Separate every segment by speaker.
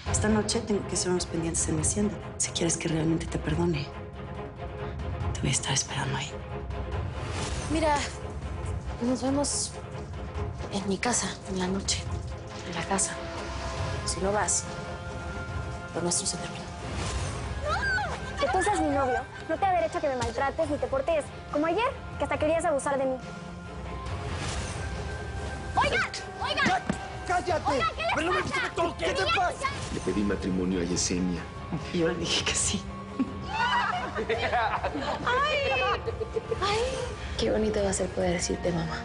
Speaker 1: Esta noche tengo que hacer unos pendientes en mi hacienda. Si quieres que realmente te perdone, te voy a estar esperando ahí.
Speaker 2: Mira, nos vemos en mi casa, en la noche, en la casa. Si no vas, lo nuestro se termina.
Speaker 3: Que tú seas mi novio no te da derecho a que me maltrates ni te portes como ayer, que hasta querías abusar de mí. ¡Oigan! ¡Oigan!
Speaker 4: ¡Cállate!
Speaker 3: Oigan, ¿qué le pasa?
Speaker 4: ¿Qué te pasa?
Speaker 5: Le pedí matrimonio a Yesenia.
Speaker 1: Y yo le dije que sí.
Speaker 2: Qué bonito va a ser poder decirte mamá.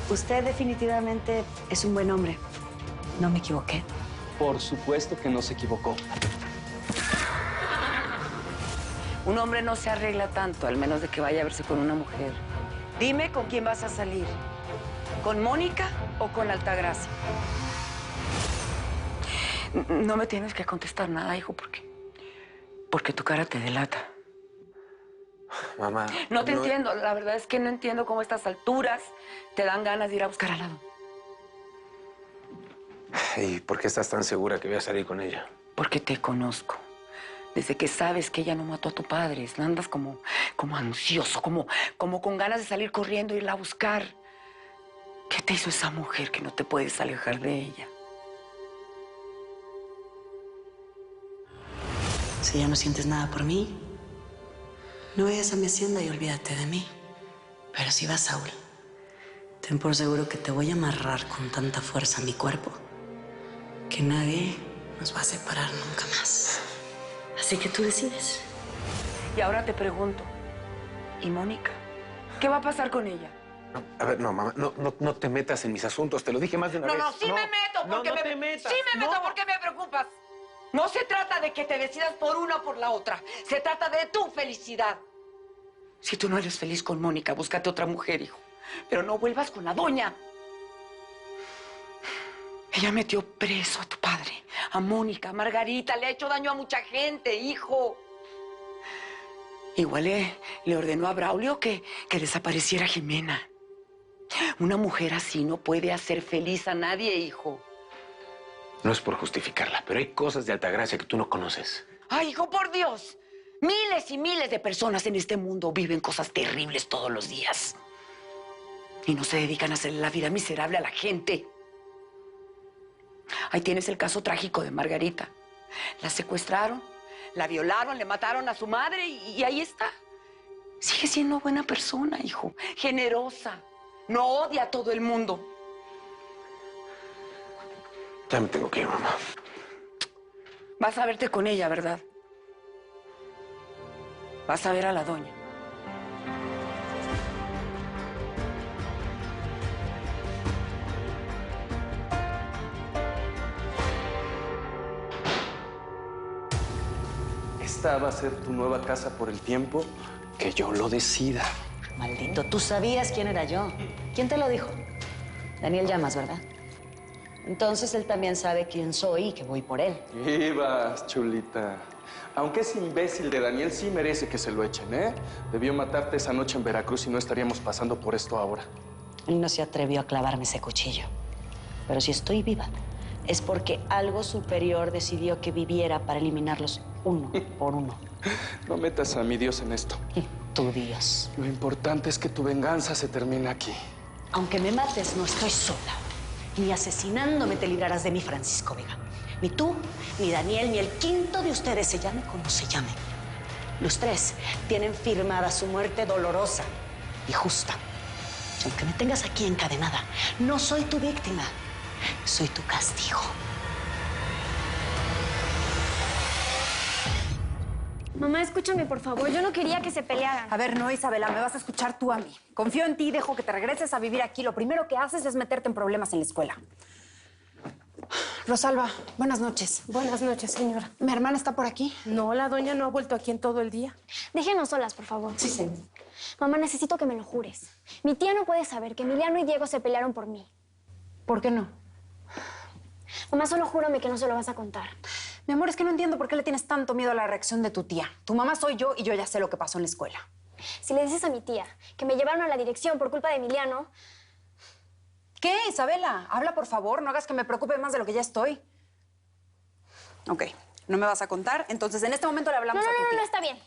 Speaker 1: Usted definitivamente es un buen hombre. No me equivoqué.
Speaker 6: Por supuesto que no se equivocó.
Speaker 7: Un hombre no se arregla tanto, al menos de que vaya a verse con una mujer. Dime con quién vas a salir. ¿Con Mónica o con Altagracia? No me tienes que contestar nada, hijo, porque tu cara te delata.
Speaker 5: Mamá.
Speaker 7: No te entiendo, la verdad es que no entiendo cómo a estas alturas te dan ganas de ir a buscar al lado.
Speaker 5: ¿Y por qué estás tan segura que voy a salir con ella?
Speaker 7: Porque te conozco. Desde que sabes que ella no mató a tu padre, andas como ansioso, como con ganas de salir corriendo e irla a buscar. ¿Qué te hizo esa mujer que no te puedes alejar de ella?
Speaker 1: Si ya no sientes nada por mí, no vayas a mi hacienda y olvídate de mí. Pero si vas, Saúl, ten por seguro que te voy a amarrar con tanta fuerza a mi cuerpo que nadie nos va a separar nunca más. Así que tú decides.
Speaker 7: Y ahora te pregunto, ¿y Mónica? ¿Qué va a pasar con ella?
Speaker 5: No, a ver, no, mamá, no te metas en mis asuntos. Te lo dije más de una vez.
Speaker 7: Sí me meto porque
Speaker 5: no te metas.
Speaker 7: Sí me meto porque me preocupas. No se trata de que te decidas por una o por la otra. Se trata de tu felicidad. Si tú no eres feliz con Mónica, búscate otra mujer, hijo. Pero no vuelvas con la doña. Ella metió preso a tu padre, a Mónica, a Margarita. Le ha hecho daño a mucha gente, hijo. Igual le ordenó a Braulio que desapareciera Jimena. Una mujer así no puede hacer feliz a nadie, hijo.
Speaker 5: No es por justificarla, pero hay cosas de Altagracia que tú no conoces.
Speaker 7: ¡Ay, hijo, por Dios! Miles y miles de personas en este mundo viven cosas terribles todos los días. Y no se dedican a hacerle la vida miserable a la gente. Ahí tienes el caso trágico de Margarita. La secuestraron, la violaron, le mataron a su madre y ahí está. Sigue siendo buena persona, hijo. Generosa. No odia a todo el mundo.
Speaker 5: Ya me tengo que ir, mamá.
Speaker 7: Vas a verte con ella, ¿verdad? Vas a ver a la doña.
Speaker 6: Esta va a ser tu nueva casa por el tiempo que yo lo decida.
Speaker 8: Maldito, tú sabías quién era yo. ¿Quién te lo dijo? Daniel Llamas, ¿verdad? Entonces él también sabe quién soy y que voy por él.
Speaker 6: Ibas, chulita. Aunque es imbécil de Daniel, sí merece que se lo echen, ¿eh? Debió matarte esa noche en Veracruz y no estaríamos pasando por esto ahora.
Speaker 8: Él no se atrevió a clavarme ese cuchillo. Pero si estoy viva, es porque algo superior decidió que viviera para eliminarlos uno por uno.
Speaker 6: No metas a mi Dios en esto.
Speaker 8: Tu Dios.
Speaker 6: Lo importante es que tu venganza se termine aquí.
Speaker 8: Aunque me mates, no estoy sola. Ni asesinándome te librarás de mí, Francisco Vega. Ni tú, ni Daniel, ni el quinto de ustedes, se llame como se llame. Los tres tienen firmada su muerte dolorosa y justa. Y aunque me tengas aquí encadenada, no soy tu víctima. Soy tu castigo.
Speaker 3: Mamá, escúchame, por favor. Yo no quería que se pelearan.
Speaker 9: A ver, no, Isabela, me vas a escuchar tú a mí. Confío en ti y dejo que te regreses a vivir aquí. Lo primero que haces es meterte en problemas en la escuela. Rosalba, buenas noches.
Speaker 10: Buenas noches, señora.
Speaker 9: ¿Mi hermana está por aquí?
Speaker 10: No, la doña no ha vuelto aquí en todo el día.
Speaker 3: Déjenos solas, por favor.
Speaker 9: Sí, señor.
Speaker 3: Mamá, necesito que me lo jures. Mi tía no puede saber que Emiliano y Diego se pelearon por mí.
Speaker 9: ¿Por qué no?
Speaker 3: Mamá, solo júrame que no se lo vas a contar.
Speaker 9: Mi amor, es que no entiendo por qué le tienes tanto miedo a la reacción de tu tía. Tu mamá soy yo y yo ya sé lo que pasó en la escuela.
Speaker 3: Si le dices a mi tía que me llevaron a la dirección por culpa de Emiliano...
Speaker 9: ¿Qué, Isabela? Habla, por favor. No hagas que me preocupe más de lo que ya estoy. Ok, no me vas a contar. Entonces, en este momento le hablamos a tu tía.
Speaker 3: No, está bien.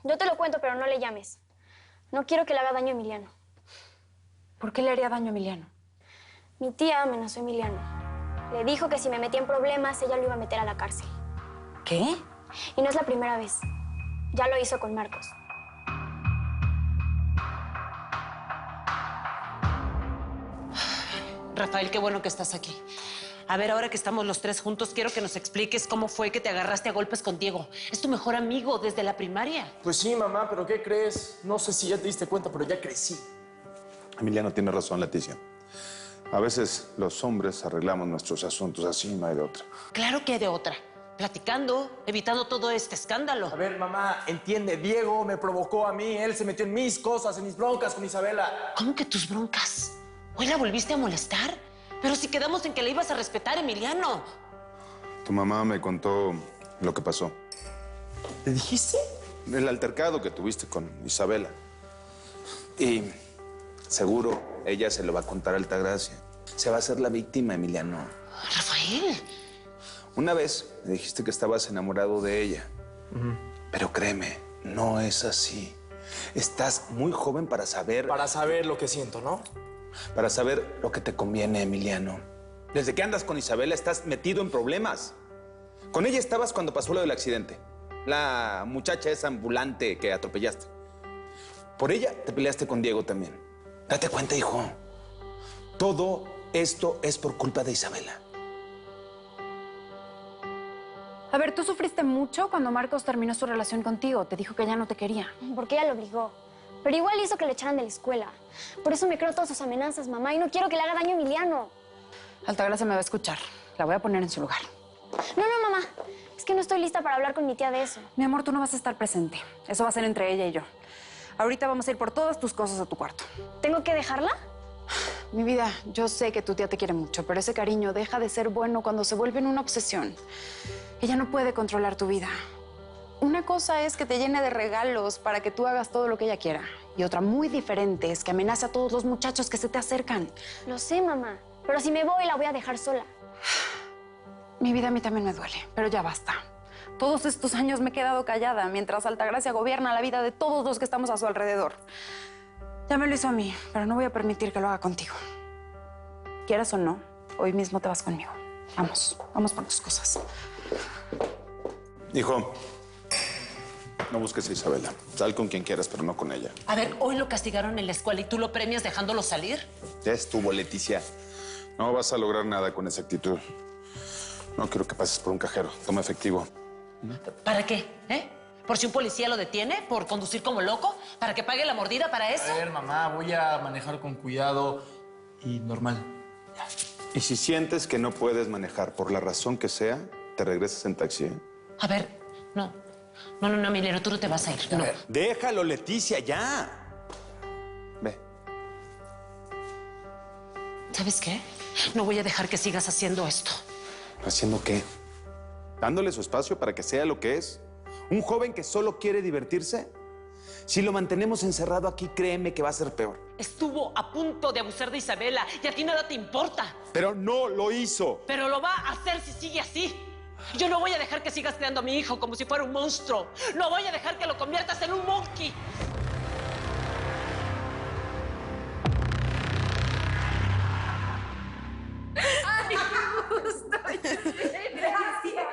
Speaker 3: Yo te lo cuento, pero no le llames. No quiero que le haga daño a Emiliano.
Speaker 9: ¿Por qué le haría daño a Emiliano?
Speaker 3: Mi tía amenazó a Emiliano. Le dijo que si me metía en problemas, ella lo iba a meter a la cárcel.
Speaker 9: ¿Qué?
Speaker 3: Y no es la primera vez. Ya lo hizo con Marcos.
Speaker 8: Rafael, qué bueno que estás aquí. A ver, ahora que estamos los tres juntos, quiero que nos expliques cómo fue que te agarraste a golpes con Diego. Es tu mejor amigo desde la primaria.
Speaker 4: Pues sí, mamá, pero ¿qué crees? No sé si ya te diste cuenta, pero ya crecí.
Speaker 11: Emiliano tiene razón, Leticia. A veces los hombres arreglamos nuestros asuntos así, no hay de otra.
Speaker 8: Claro que hay de otra. Platicando, evitando todo este escándalo.
Speaker 4: A ver, mamá, entiende, Diego me provocó a mí. Él se metió en mis cosas, en mis broncas con Isabela.
Speaker 8: ¿Cómo que tus broncas? ¿Hoy la volviste a molestar? Pero si quedamos en que le ibas a respetar, Emiliano.
Speaker 11: Tu mamá me contó lo que pasó.
Speaker 4: ¿Le dijiste?
Speaker 11: El altercado que tuviste con Isabela. Y seguro ella se lo va a contar a Altagracia. Se va a hacer la víctima, Emiliano.
Speaker 8: Rafael.
Speaker 11: Una vez me dijiste que estabas enamorado de ella. Pero créeme, no es así. Estás muy joven para saber...
Speaker 4: Para saber lo que siento, ¿no?
Speaker 11: Para saber lo que te conviene, Emiliano. Desde que andas con Isabela estás metido en problemas. Con ella estabas cuando pasó lo del accidente. La muchacha esa ambulante que atropellaste. Por ella te peleaste con Diego también. Date cuenta, hijo. Todo esto es por culpa de Isabela.
Speaker 9: A ver, tú sufriste mucho cuando Marcos terminó su relación contigo. Te dijo que ya no te quería.
Speaker 3: Porque ella lo obligó. Pero igual hizo que le echaran de la escuela. Por eso me creo todas sus amenazas, mamá, y no quiero que le haga daño a Emiliano.
Speaker 9: Altagracia me va a escuchar. La voy a poner en su lugar.
Speaker 3: No, mamá. Es que no estoy lista para hablar con mi tía de eso.
Speaker 9: Mi amor, tú no vas a estar presente. Eso va a ser entre ella y yo. Ahorita vamos a ir por todas tus cosas a tu cuarto.
Speaker 3: ¿Tengo que dejarla?
Speaker 9: Mi vida, yo sé que tu tía te quiere mucho, pero ese cariño deja de ser bueno cuando se vuelve en una obsesión. Ella no puede controlar tu vida. Una cosa es que te llene de regalos para que tú hagas todo lo que ella quiera. Y otra muy diferente es que amenace a todos los muchachos que se te acercan.
Speaker 3: Lo sé, mamá. Pero si me voy, la voy a dejar sola.
Speaker 9: Mi vida a mí también me duele, pero ya basta. Todos estos años me he quedado callada mientras Altagracia gobierna la vida de todos los que estamos a su alrededor. Ya me lo hizo a mí, pero no voy a permitir que lo haga contigo. Quieras o no, hoy mismo te vas conmigo. Vamos por tus cosas.
Speaker 11: Hijo, no busques a Isabela. Sal con quien quieras, pero no con ella.
Speaker 8: A ver, hoy lo castigaron en la escuela y tú lo premias dejándolo salir.
Speaker 11: Ya estuvo, Leticia. No vas a lograr nada con esa actitud. No quiero que pases por un cajero. Toma efectivo.
Speaker 8: ¿Para qué? ¿Por si un policía lo detiene? ¿Por conducir como loco? ¿Para que pague la mordida para eso?
Speaker 4: A ver, mamá, voy a manejar con cuidado y normal. Ya.
Speaker 11: Y si sientes que no puedes manejar por la razón que sea, te regresas en taxi, ¿eh?
Speaker 8: A ver, no, Emiliano, tú no te vas a ir. No.
Speaker 11: Déjalo, Leticia, ya. Ve.
Speaker 8: ¿Sabes qué? No voy a dejar que sigas haciendo esto.
Speaker 11: ¿Haciendo qué? Dándole su espacio para que sea lo que es. Un joven que solo quiere divertirse. Si lo mantenemos encerrado aquí, créeme que va a ser peor.
Speaker 8: Estuvo a punto de abusar de Isabela y a ti nada te importa.
Speaker 11: Pero no lo hizo.
Speaker 8: Pero lo va a hacer si sigue así. Yo no voy a dejar que sigas creando a mi hijo como si fuera un monstruo. No voy a dejar que lo conviertas en un monkey.
Speaker 2: ¡Ay, qué gusto!
Speaker 3: Gracias.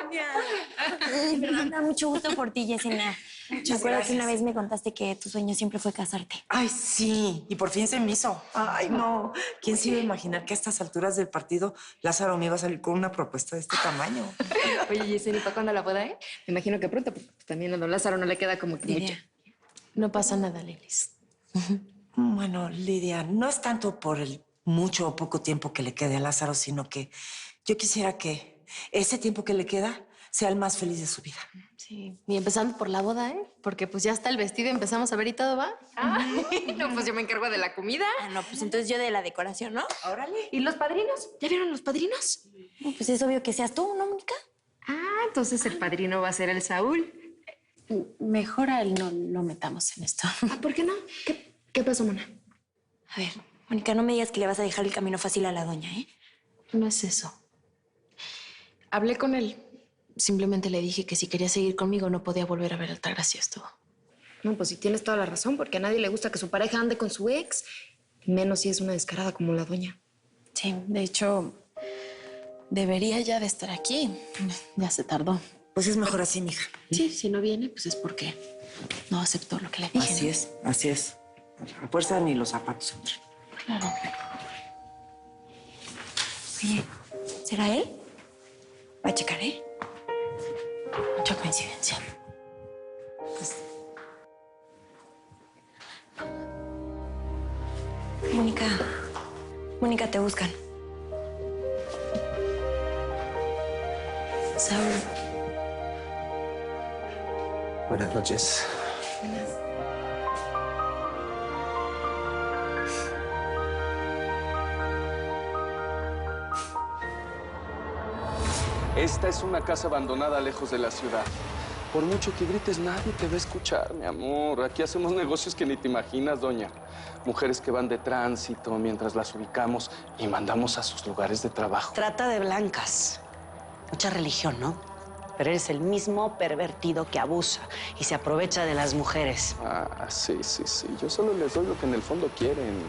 Speaker 3: Me da mucho gusto por ti, Yesenia. Me acuerdo que una vez me contaste que tu sueño siempre fue casarte.
Speaker 12: Ay, sí, y por fin se me hizo. Ay, no. ¿Quién se iba a imaginar que a estas alturas del partido Lázaro me iba a salir con una propuesta de este tamaño?
Speaker 2: Oye, Yesenia, ¿para cuándo la boda, Me imagino que pronto, porque también a don Lázaro no le queda como que mucho. No pasa nada, Lilis.
Speaker 12: Bueno, Lidia, no es tanto por el mucho o poco tiempo que le quede a Lázaro, sino que yo quisiera que ese tiempo que le queda sea el más feliz de su vida.
Speaker 2: Sí, y empezando por la boda, Porque pues ya está el vestido, empezamos a ver y todo, ¿va? No, pues yo me encargo de la comida.
Speaker 3: No, pues entonces yo de la decoración, ¿no?
Speaker 12: Órale.
Speaker 2: ¿Y los padrinos? ¿Ya vieron los padrinos?
Speaker 3: Pues es obvio que seas tú, ¿no, Mónica?
Speaker 2: Ah, entonces el padrino va a ser el Saúl.
Speaker 10: Mejor a él no lo metamos en esto.
Speaker 2: Ah, ¿por qué no? ¿Qué pasó, Mona?
Speaker 3: A ver, Mónica, no me digas que le vas a dejar el camino fácil a la doña,
Speaker 2: No es eso. Hablé con él. simplemente le dije que si quería seguir conmigo no podía volver a ver a Altagracia, es todo.
Speaker 13: No, pues sí tienes toda la razón, porque a nadie le gusta que su pareja ande con su ex, menos si es una descarada como la doña.
Speaker 2: Sí, de hecho, debería ya de estar aquí. Ya se tardó.
Speaker 12: Pues es mejor así, mija.
Speaker 2: Sí, si no viene, pues es porque no aceptó lo que le dije.
Speaker 12: Así es, así es. A fuerza ni los zapatos entran.
Speaker 2: Claro. Oye, ¿será él? Va a checar, ¿eh? Mucha coincidencia.
Speaker 13: Mónica, te buscan.
Speaker 2: Saúl.
Speaker 5: Buenas noches.
Speaker 6: Esta es una casa abandonada lejos de la ciudad. Por mucho que grites, nadie te va a escuchar, mi amor. Aquí hacemos negocios que ni te imaginas, doña. Mujeres que van de tránsito mientras las ubicamos y mandamos a sus lugares de trabajo.
Speaker 1: Trata de blancas. Mucha religión, ¿no? Pero eres el mismo pervertido que abusa y se aprovecha de las mujeres.
Speaker 6: Ah, sí. Yo solo les doy lo que en el fondo quieren.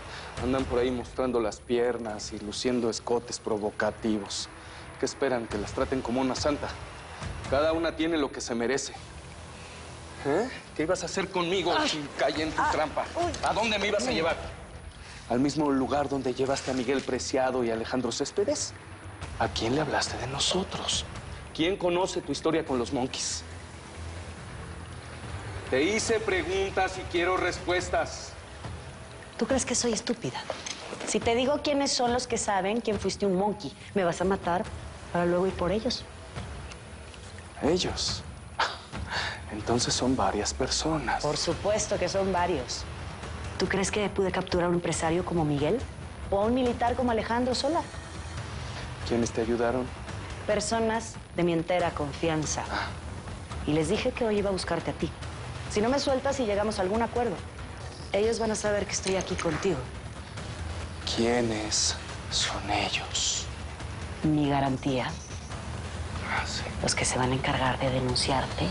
Speaker 6: Andan por ahí mostrando las piernas y luciendo escotes provocativos. ¿Qué esperan? ¿Que las traten como una santa? Cada una tiene lo que se merece. ¿Eh? ¿Qué ibas a hacer conmigo si caí en tu trampa? ¿A dónde me ibas a llevar? ¿Al mismo lugar donde llevaste a Miguel Preciado y a Alejandro Céspedes? ¿A quién le hablaste de nosotros? ¿Quién conoce tu historia con los Monkeys? Te hice preguntas y quiero respuestas.
Speaker 1: ¿Tú crees que soy estúpida? Si te digo quiénes son los que saben quién fuiste un monkey, me vas a matar para luego ir por ellos.
Speaker 6: ¿Ellos? Entonces son varias personas.
Speaker 1: Por supuesto que son varios. ¿Tú crees que pude capturar a un empresario como Miguel? ¿O a un militar como Alejandro sola?
Speaker 6: ¿Quiénes te ayudaron?
Speaker 1: Personas de mi entera confianza. Y les dije que hoy iba a buscarte a ti. Si no me sueltas y llegamos a algún acuerdo, ellos van a saber que estoy aquí contigo.
Speaker 6: ¿Quiénes son ellos?
Speaker 1: Mi garantía.
Speaker 6: Sí.
Speaker 1: Los que se van a encargar de denunciarte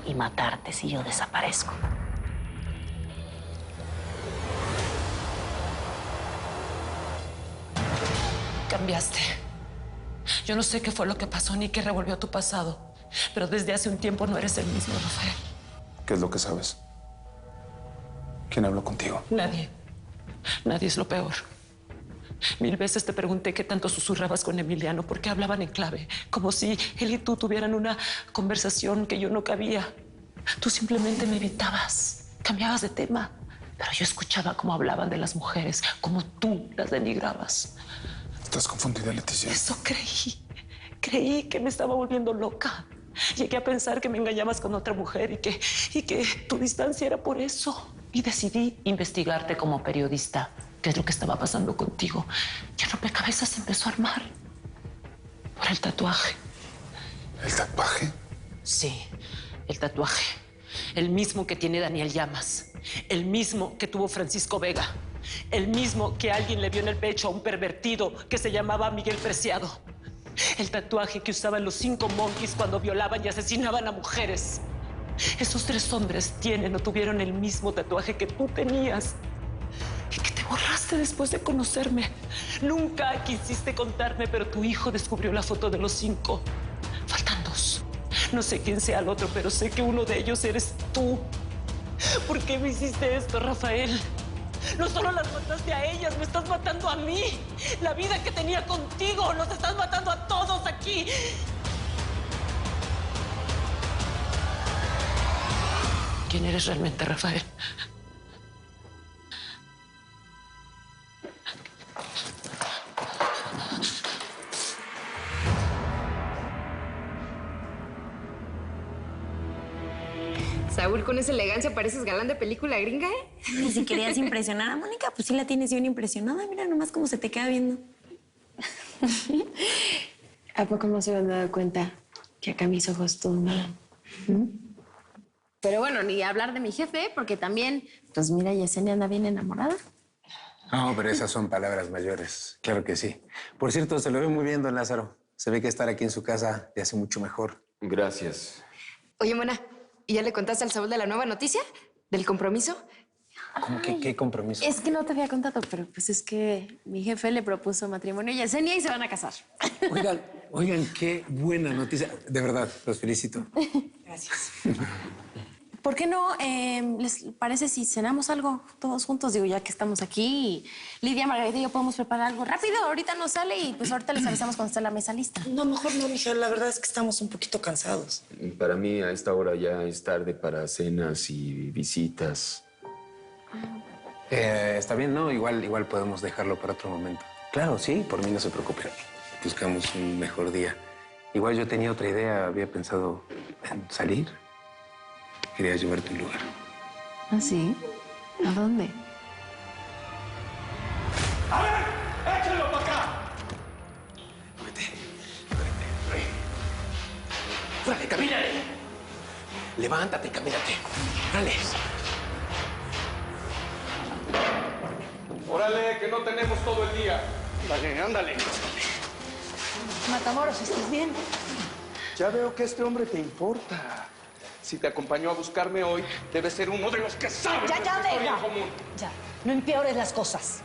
Speaker 1: y matarte si yo desaparezco.
Speaker 14: Cambiaste. Yo no sé qué fue lo que pasó ni qué revolvió tu pasado, pero desde hace un tiempo no eres el mismo, Rafael.
Speaker 11: ¿Qué es lo que sabes? ¿Quién habló contigo?
Speaker 14: Nadie. Nadie es lo peor. 1000 veces te pregunté qué tanto susurrabas con Emiliano, porque hablaban en clave, como si él y tú tuvieran una conversación que yo no cabía. Tú simplemente me evitabas, cambiabas de tema, pero yo escuchaba cómo hablaban de las mujeres, cómo tú las denigrabas.
Speaker 11: Estás confundida, Leticia.
Speaker 14: Eso creí. Creí que me estaba volviendo loca. Llegué a pensar que me engañabas con otra mujer y que tu distancia era por eso. Y decidí investigarte como periodista. ¿Qué es lo que estaba pasando contigo? Y el rompecabezas se empezó a armar. Por el tatuaje.
Speaker 11: ¿El tatuaje?
Speaker 14: Sí, el tatuaje. El mismo que tiene Daniel Llamas. El mismo que tuvo Francisco Vega. El mismo que alguien le vio en el pecho a un pervertido que se llamaba Miguel Preciado. El tatuaje que usaban los 5 Monkeys cuando violaban y asesinaban a mujeres. Esos 3 hombres tienen o tuvieron el mismo tatuaje que tú tenías. Y que te borraste después de conocerme. Nunca quisiste contarme, pero tu hijo descubrió la foto de los 5. Faltan 2. No sé quién sea el otro, pero sé que uno de ellos eres tú. ¿Por qué me hiciste esto, Rafael? No solo las mataste a ellas, me estás matando a mí. La vida que tenía contigo, nos estás matando a todos aquí. ¿Quién eres realmente, Rafael?
Speaker 13: Saúl, con esa elegancia pareces galán de película gringa, ¿eh?
Speaker 2: Y si querías impresionar a Mónica, pues sí la tienes bien impresionada. Mira nomás cómo se te queda viendo. ¿A poco no se habían dado cuenta que acá mis ojos todo mal? Pero bueno, ni hablar de mi jefe, porque también, pues mira, Yesenia anda bien enamorada.
Speaker 5: No, pero esas son palabras mayores. Claro que sí. Por cierto, se lo ve muy bien, don Lázaro. Se ve que estar aquí en su casa le hace mucho mejor.
Speaker 15: Gracias.
Speaker 13: Oye, Mona, ¿y ya le contaste al Saúl de la nueva noticia? ¿Del compromiso?
Speaker 5: ¿Cómo que qué compromiso?
Speaker 10: Es que no te había contado, pero pues es que mi jefe le propuso matrimonio a Yesenia y se van a casar.
Speaker 5: Oigan, qué buena noticia. De verdad, los felicito.
Speaker 10: Gracias. ¿Por qué no les parece si cenamos algo todos juntos? Digo, ya que estamos aquí, Lidia, Margarita y yo podemos preparar algo rápido. Ahorita nos sale y pues ahorita les avisamos cuando esté la mesa lista.
Speaker 12: No, mejor no, mija. La verdad es que estamos un poquito cansados.
Speaker 15: Para mí a esta hora ya es tarde para cenas y visitas.
Speaker 5: Está bien, ¿no? Igual podemos dejarlo para otro momento. Claro, sí, por mí no se preocupe. Buscamos un mejor día. Igual yo tenía otra idea, había pensado en salir. Quería llevarte a un lugar.
Speaker 10: ¿Ah, sí? ¿A dónde?
Speaker 6: ¡A ver! ¡Échalo para acá!
Speaker 5: ¡Órale, camínale! Levántate, camínate. ¡Órale!
Speaker 6: Órale, que no tenemos todo el día. Dale, ándale.
Speaker 10: Matamoros, ¿estás bien?
Speaker 6: Ya veo que este hombre te importa. Si te acompañó a buscarme hoy, debe ser uno de los que saben
Speaker 8: Ya,
Speaker 6: nuestra historia
Speaker 8: deja.
Speaker 6: en común.
Speaker 8: Ya, no empeores las cosas.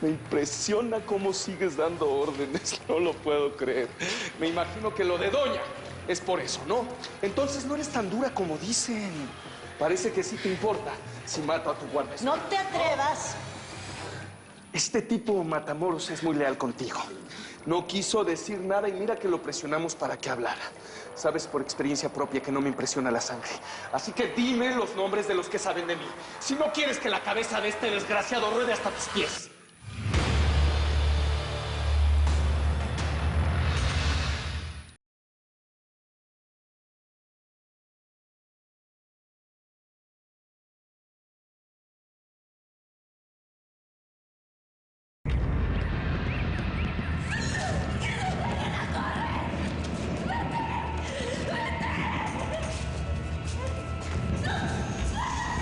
Speaker 6: Me impresiona cómo sigues dando órdenes. No lo puedo creer. Me imagino que lo de Doña es por eso, ¿no? Entonces no eres tan dura como dicen. Parece que sí te importa si mato a tu guardaespaldas.
Speaker 8: No te atrevas.
Speaker 6: Este tipo Matamoros es muy leal contigo. No quiso decir nada y mira que lo presionamos para que hablara. Sabes por experiencia propia que no me impresiona la sangre. Así que dime los nombres de los que saben de mí. Si no quieres que la cabeza de este desgraciado ruede hasta tus pies.